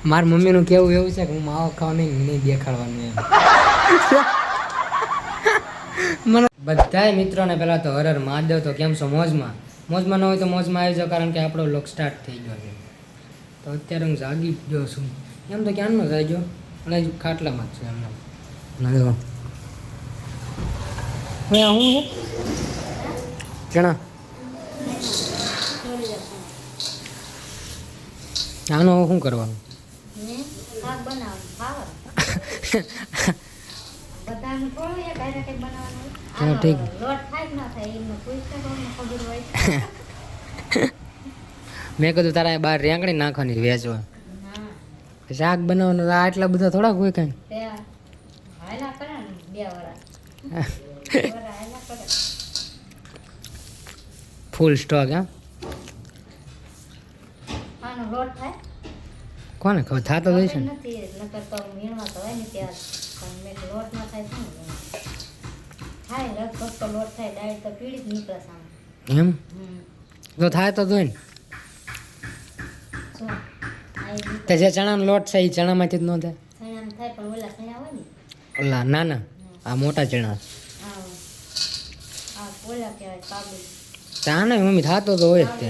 મારી મમ્મીનું કેવું એવું છે કે હું માવો ખાવ નહીં દેખાડવાનું એમ. મને બધાય મિત્રોને પહેલાં તો હર હર મહાદેવ. તો કેમ છો? મોજમાં ન હોય તો મોજમાં આવી જાઓ, કારણ કે આપણો લોક સ્ટાર્ટ થઈ ગયો છે. તો અત્યારે હું જાગી ગયો છું, એમ તો ક્યારનો જાગી ગયો, એટલે ખાટલામાં જ છે એમને. હવે હું ચણા આનો શું કરવાનું? ઠીક. મેં કીધું તારા બહાર રેંકણી નાખવાની વેચવા. શાક બનાવવાનું આટલા બધા થોડાક હોય કઈ. ફૂલ સ્ટોક. હા, કોને ખબર? થતો હોય છે ને. એમ તો થાય તો જોઈ ને. તે જે ચણાનો લોટ છે એ ચણામાંથી જ ન થાય. ઓલા નાના, આ મોટા ચણા. ચાને મમ્મી થતો તો હોય જ તે.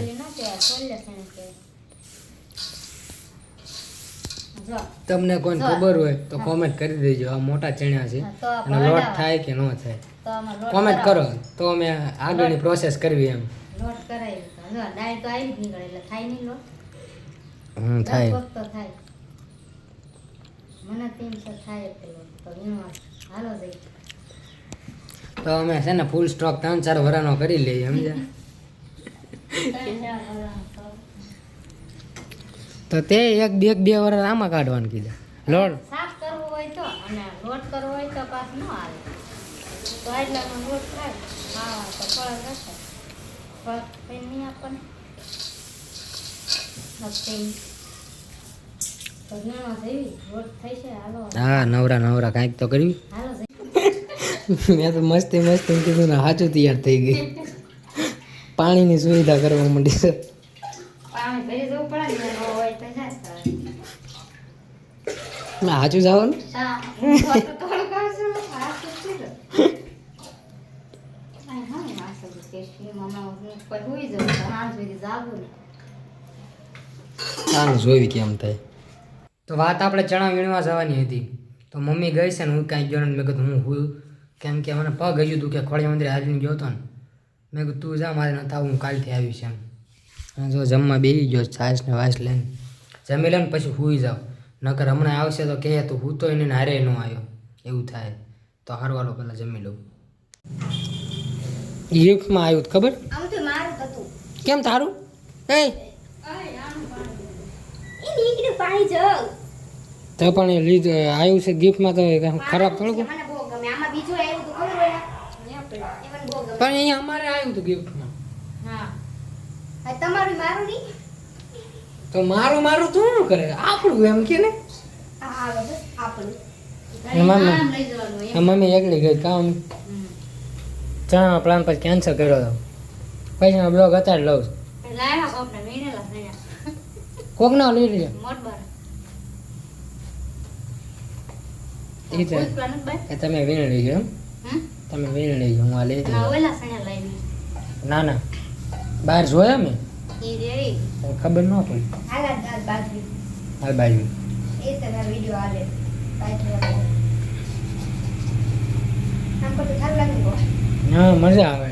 તમને કોઈને ખબર હોય તો કોમેન્ટ કરી દેજો. આ મોટા ચણા છે અને લોટ થાય કે ન થાય કોમેન્ટ કરો, તો અમે આગળની પ્રોસેસ કરવી એમ. લોટ કરાવી દાળ તો આવી જ નીકળે એટલે થાય નહીં લોટ. થાય તો થાય. મને 300 થાય તો હાલો જઈ. તો અમે છે ને ફૂલ સ્ટોક 3-4 વરાનો કરી લઈએ સમજ્યા. તો તે એક બે વરસ આમાં કાઢવાનું કીધા. લોટ સાફ કરવો હોય તો અને લોટ કરવો હોય તો પાસ ન આવે તો એટલામાં લોટ થાય. હા તો ફળ રહેશે. ફળ કઈ નહીં આપણને. હા નવરા કાંઈક તો કરવી. મેં તો મસ્તી કીધું ને સાચું તૈયાર થઈ ગઈ. પાણીની સુવિધા કરવા માંડી છે. સાચું જવાનું. સારું જોઈ કેમ થાય. તો વાત આપણે ચણા વીણવા જવાની હતી. તો મમ્મી ગઈ છે ને હું કાંઈ ગયો ને. મેં કીધું હું કેમ કે મને પગ હજુ તું કે ખોડિયા મંદિરે હાલીને ગયો હતો ને. મેં કીધું તું જા, મારે નતા હું કાલથી આવીશ એમ. જો જમવા બેસી ગયો છાશ ને વાસ લઈને. જમી લઈને પછી સૂઈ જાવ, નકર હમણાં આવશે તો કહે તું હું તો એને હારે ન આવ્યો એવું થાય. તો હારવાલો પહેલાં જમી લઉં. ગિફ્ટમાં આવ્યું ખબર કેમ તારું? તો પણ એ લીધ આવ્યું છે ગિફ્ટમાં તો ખરાબ થોડું. પણ અહીંયા અમારે આવ્યું હતું ગિફ્ટમાં. તો મારું તું શું કરે? આપણું એમ કે ને. મમ્મી એકલી ગઈ કામ. ચણાનો પ્લાન પછી કેન્સલ કર્યો હતો. પૈસાનો બ્લોગ અત્યારે લઉં છું. કોક ના લઈ લેજો. તમે વીણ લેજો એમ. તમે વીણ લેજો, હું આ લઈ ના બહાર જોયા મેં ખબર ન પડી. હાલ બાજુ હા મજા આવે.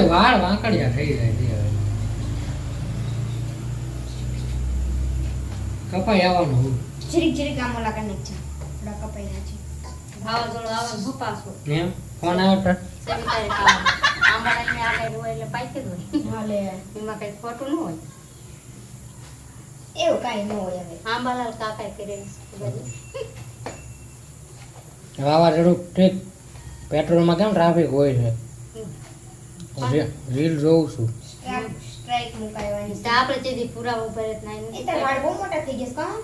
વાળ વાંકડિયા થઈ જાય છે. કપાઈ આવવાનું જીરીક આમ ઓલા કનેક છે. થોડા કપાઈ ના છે. ભાવજોળો આવવાનું ભપાસો. એમ ફોન આવ્યો તો સેમિતારે કામ. આંબાડાને આગળ હોય એટલે પાકે જ હોય. હાલે એમાં કઈ ખોટું ન હોય. એવું કાઈ ન હોય હવે. આંબાલાલ કાકાએ કરે બધું. વાવાઝોડું ઠીક. પેટ્રોલમાં કેમ ટ્રાફિક હોય છે. રીલ જોઉં છું. સ્ટ્રાઇક મુકાયવાની છે. આપણે જેદી પૂરા ઉપર જ નહીં. એ તો વાળ બહુ મોટા થઈ ગયા કા.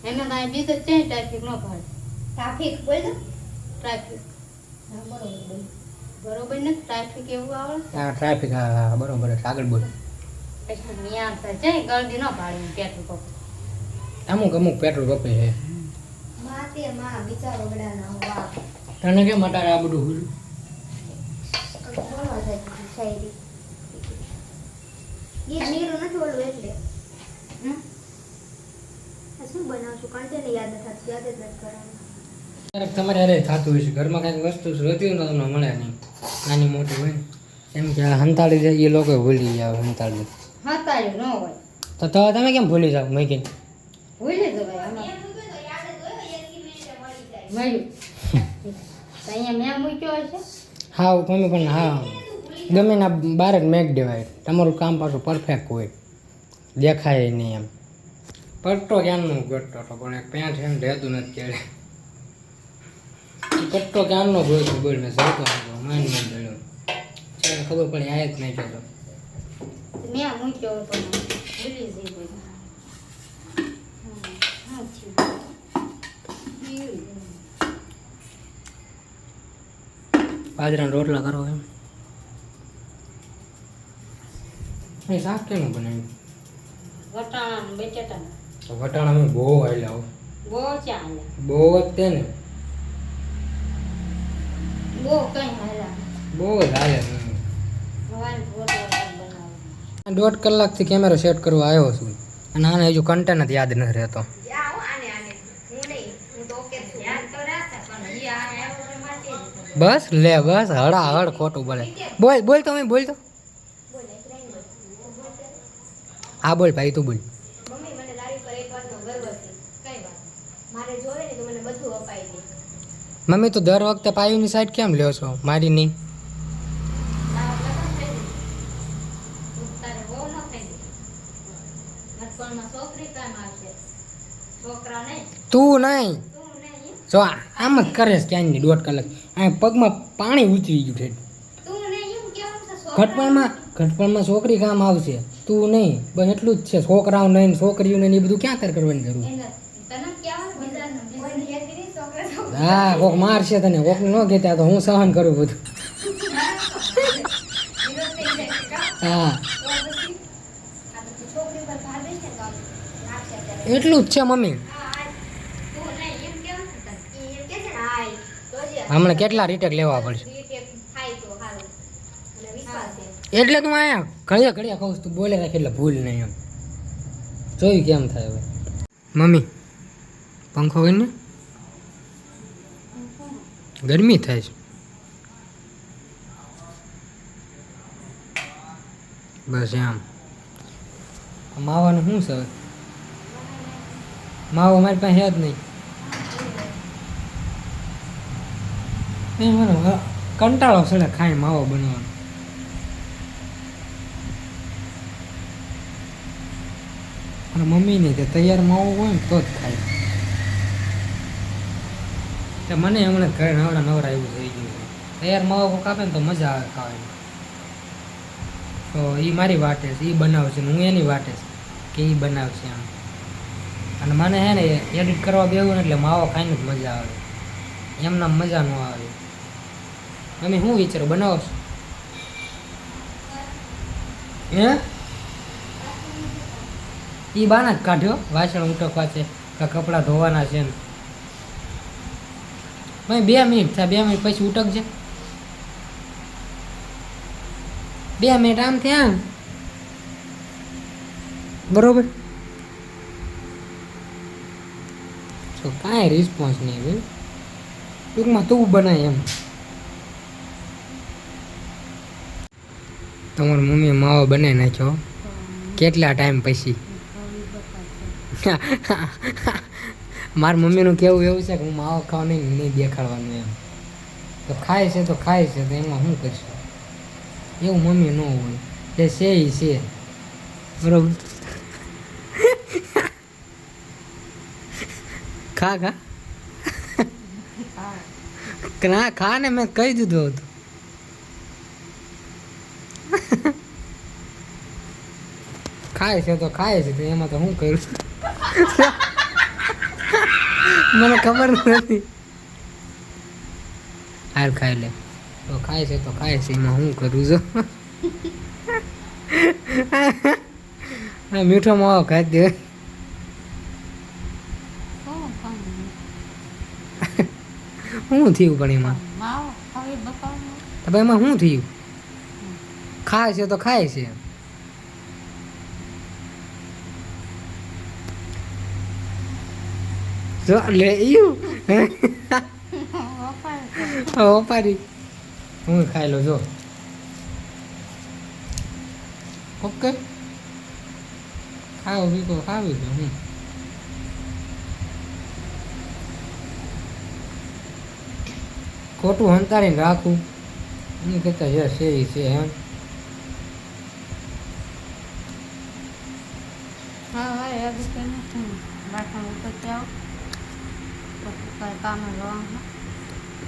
એમાં કાઈ બીજો છે ટ્રાફિક ન પડે. ટ્રાફિક બોલ દો. ટ્રાફિક. હા બરોબર બોલ. બરોબર ને ટ્રાફિક એવું આવે હા ટ્રાફિક હા બરોબર છે. આગળ બોલો. પછી ત્યાં તો જઈ ગળદી ન પાડી પેટ્રોલ પંપ અમુક પેટ્રોલ પંપે છે. માતે માં બિચારો ગડાના વાહ તને કેમ અટારે આ બધું હુલ્યું? બોલવા જાય શાયરી એ નીરું નથી બોલવું એટલે આ શું બનાવશું કંટેને યાદ નથી યાદ જ નથી કરવાનું ક્યારેક તમારે અરે થતું હોય છે ઘરમાં કાંઈક વસ્તુ જોતી હોય ને તો તમને મળે નહીં નાની મોટી હોય ને. એમ કે આ હંતાળી જાય એ લોકો ભૂલી જાય હંતાળી. હતાળ્યું ન હોય તો તમે કેમ ભૂલી જાવ મૂકીને? ભૂલી જવાય મળ્યું તો અહીંયા મેં મૂક્યો હશે હા મમ્મી પણ હા ગમે ના બહાર જ મેક દેવાય. તમારું કામ પાછું પરફેક્ટ હોય દેખાય નહીં એમ. પટ્ટો ક્યારનો ગોટતો હતો પણ એક પેન્ટ એમ રહેતું નથી ક્યારે. પટ્ટો ક્યારનો ગોતો બોલ મેં જતો હતો માન ગયો ખબર પડી આ જ નહીં જતો. મેં મૂક્યો હતો ભૂલી જઈ બાજરાના રોટલા કરો એમ એ શાક કેનું બનાવ્યું? વટાણા બટેટા તો વટાણા મેં બહુ આવેલા બહુ ચાલે બહુ જ તે ને બહુ કઈ હાલા બહુ જ હાલે. હવારે રોટલા બનાવે 1.5 કલાકથી કેમેરો સેટ કરવા આવ્યો છું અને આને હજુ કન્ટેન્ટ જ યાદ નથી રહેતો. બસ લે બસ હડા હડ ખોટું બોલે. બોલ તો મેં બોલ તો હા બોલ ભાઈ તું બોલ. મમ્મી મને તારી પર એક વાતનો ગર્વ છે કઈ વાત મારે જોવે ને તો મને બધું અપાઈ દે મમ્મી તો દર વખતે પાયુની સાઈડ કેમ લ્યો છો મારી નહીં? તારે બહુ ન થઈ દે મતપણમાં છોકરી કામ આવશે છોકરા નહીં તું નહીં તું નહીં જો આમ જ કરે છે ક્યાંય 1.5 કલાક આ પગમાં પાણી ઉતરી ગયું છે. તું નહીં એમ કેવું છે છોકરા ઘટપણમાં છોકરી કામ આવશે તું નહીં બસ એટલું જ છે. છોકરાઓ નહીં છોકરીઓને એ બધું ક્યાં તાર કરવાની જરૂર? એને તને કહેવાનું બીજાને હેતી છોકરા હા કોક મારશે તને કોક ન કહેતા તો હું સહન કરું બધું. વિરોધ થઈ જાય છે કા હા તો પછી આ તો છોકરી પર ભાર દેશે તો નાખશે ત્યારે એટલું જ છે મમ્મી. તું નહીં એમ કેવું છે તને એમ કે છે ને હાય તો જે હમણાં કેટલા રીટેક લેવા પડશે થાય તો હારું અને વિશ્વાસ છે એટલે તું અહીંયા ઘડિયા કહું છું તું બોલે રાખ એટલે ભૂલ નહીં એમ જોયું કેમ થાય હવે. મમ્મી પંખો હોય ને ગરમી થાય છે. બસ એમ માવાનું શું છે? માવો મારી પાસે યાદ નહીં. એ મને કંટાળો સડે ખાઈ માવો બનાવવાનો. અને મમ્મી નહીં તે તૈયાર માવો હોય ને તો જ ખાય. તો મને હમણાં ઘરે નવરા એવું થઈ ગયું છે. તૈયાર માવો કાપે ને તો મજા આવે ખાવાની. તો એ મારી વાટે છે એ બનાવશે ને હું એની વાટે છે કે એ બનાવશે આમ. અને મને હે ને એડિટ કરવા બેવું ને એટલે માવો ખાઈને જ મજા આવે. એમના મજા ન આવે. મમ્મી શું વિચારો બનાવો છો? હે એ બાના જ કાઢ્યો વાસણ ઉટકવા છે કે કપડાં ધોવાના છે ને. ભાઈ 2 મિનિટ થાય 2 મિનિટ પછી ઉટકજે. 2 મિનિટ આમ થયા બરોબર. તો કાંઈ રિસ્પોન્સ નહીં ભાઈ. ટૂંકમાં તું બનાય એમ. તમારી મમ્મીએ માવો બનાવી નાખ્યો કેટલા ટાઈમ પછી. મારા મમ્મીનું કેવું એવું છે કે હું માવો ખાવા નહીં દેખાડવાનું એમ. તો ખાય છે તો એમાં શું કરશું? એવું મમ્મી ન હોય જે છે એ છે બરોબર. ખા ના ખા ને મેં કહી દીધું હતું. ખાય છે તો એમાં તો શું કરું મને ખબર નથી. હાલ ખાઈ લે તો ખાય છે એમાં હું કરું છું મીઠો માવો ખાઈ દે શું થયું પણ એમાં તો ભાઈ એમાં શું થયું ખાય છે તો ખાય છે જો લે ઈયું ઓપારી હું ખાઈ લો જો ઓકે ખાવ બીકો ખાવી દો હું ખોટું હંતાડીને રાખું એની કરતા જે છે એ છે એમ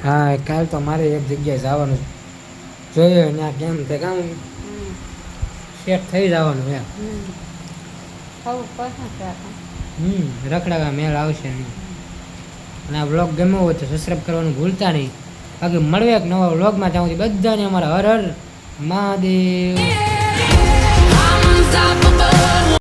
હા કાલ તો મારે એક જગ્યાએ જવાનું જોઈએ ત્યાં કેમ છે કામ સેટ થઈ જવાનું એમ રખડાવા મેળ આવશે નહીં અને આ વ્લોગ ગમ્યો હોય તો સબસ્ક્રાઈબ કરવાનું ભૂલતા નહીં બાકી મળવે એક નવા વ્લોગમાં ત્યાં સુધી બધાને અમારા હર હર મહાદેવ